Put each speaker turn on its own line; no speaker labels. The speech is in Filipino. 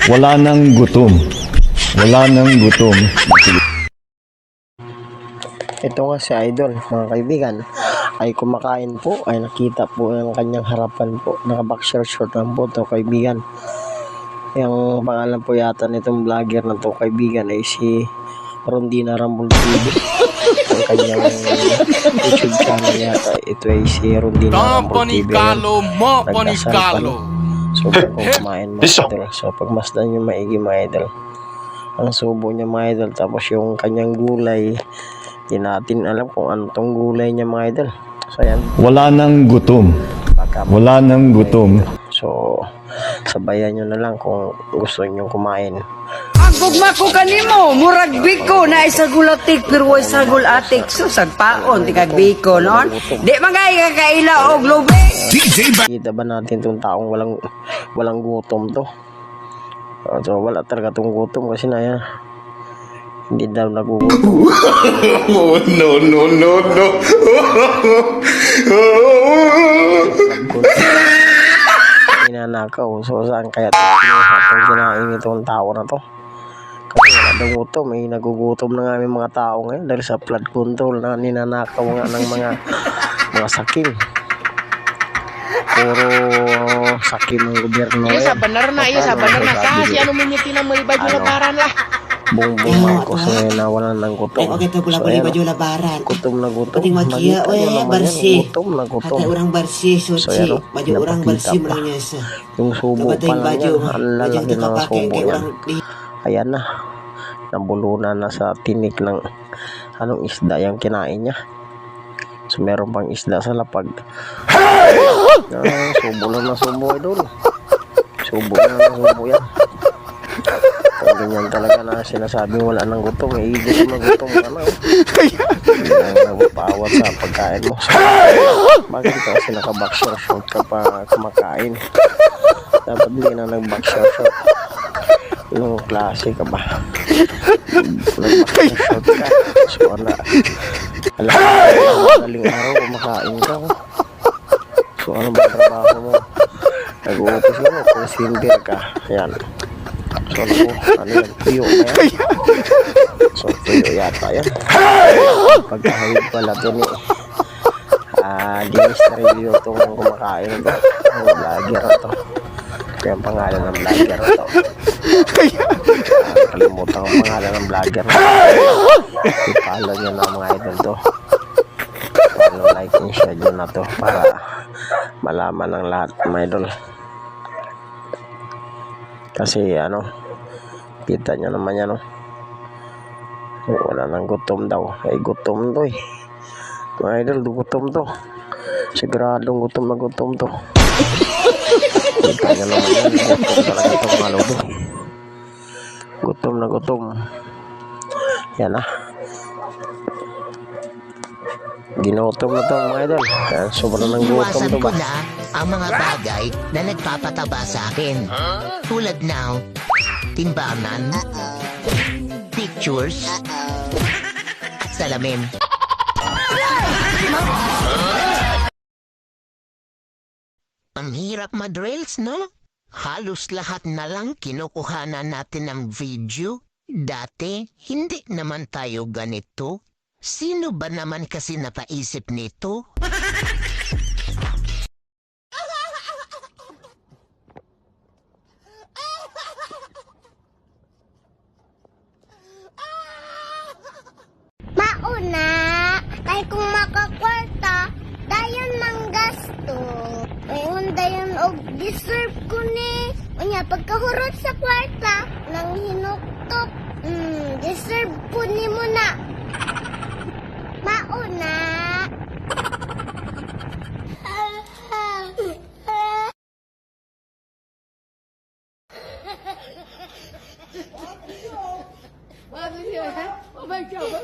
Wala nang gutom. Wala nang gutom.
Ito nga si Idol, mga kaibigan, ay kumakain po, ay nakita po ng kanyang harapan po, naka-boxer short lang po ito, kaibigan. Yung pangalan po yata nitong vlogger na to, kaibigan, ay si Rondina Rambol TV. Ang kanyang YouTube channel yata, ito ay si Rondina Rambol TV. Nagdasal pa. So, kung kumain mga idol, so pagmasdan yung maigi mga idol, ang subo niya mga idol, tapos yung kanyang gulay, di natin alam kung ano tong gulay niya mga idol. So yan,
Wala nang gutom. Wala nang gutom.
so sabayan nyo na lang kung gusto nyo kumain.
Ang gugma ko kanimo, murag biko na isa gulatik pero way sa gulatik so sagpaon ti kag biko non. Di magay kakaila og lobe.
Kita ba natin tong taong walang gutom to? So wala talaga tong gutom kasi na yan, hindi daw nagugutom.
Oh, no, no, no, no.
Ninanakaw. So saan kaya itong kinain itong tao na to? Kasi wala daw gutom, nagugutom na nga yung mga tao ngayon dahil sa flood control na ninanakaw nga ng mga saking. Puro saking ng gobyerno.
Iya bener na, iya bener na. Kasi ano miniti na may baju lebaran lah.
Bongbong Marcos ngayon na wala ng gutom.
Okay, ito pula bali baju lebaran.
Gutom na gutom.
Pati magia, barsi.
Gutom na gutom.
Kata orang barsi, suci. Baju orang barsi
pa.
mulanya sa.
Yung subo pa lang
baju,
yan. Ang lalaki ng subo yan. Ayan na. Nabulunan na sa tinik ng anong isda yung kinain niya. So meron pang isda sa lapag. Subo lang na subo idol. Subo lang na subo yan. Kung ganyan talaga na sinasabing wala nang gutom, gutom na gutom ka na. Hindi na nagpapawat sa pagkain mo. So, bakit ka kasi naka-boxer short ka pa kumakain? Dapat hindi na nag-boxer short. Anong klase ka ba? Nag-boxer short ka. So, alam mo, madaling araw kumakain ka. So, ano ba trabaho mo? Nag-uupis mo, kung sindir ka. Yan. So, ano yan? Tuyo na yan. So, tuyo yata yan. Pagkahawid pala ito ni Dennis Trevio itong kumakain ito. Ang vlogger ito. Kaya ang pangalan ng vlogger ito. Kalimutan ang pangalan ng vlogger ito. I-follow nyo na mga idol to. Follow, like, and share nyo na to para malaman ng lahat mga idol. Kasi ano, kita nyo naman yan, no? Wala nang gutom daw. Ay gutom to eh. Mga idol, gutom to. Siguradong gutom na gutom to. Kita nyo naman yan. Gutom talaga itong malo to. Gutom na gutom. Yan ah. Ginutom na to mga idol. Sobrang ng gutom to ba?
Na ang mga bagay na nagpapataba sa akin. Tulad ng timbangan, pictures, at salamin. Ang hirap madrills, no? Halos lahat na lang kinukuhanan natin ng video. Dati, hindi naman tayo ganito. Sino ba naman kasi napaisip nito?
Mauna, kay kung makakwarta, dayon mang gasto. Ngayon dayon og deserve ko ni. Unya pagkahurot sa kwarta, nang hinuktok. Deserve ko ni mo na. Mauna. Oh my God.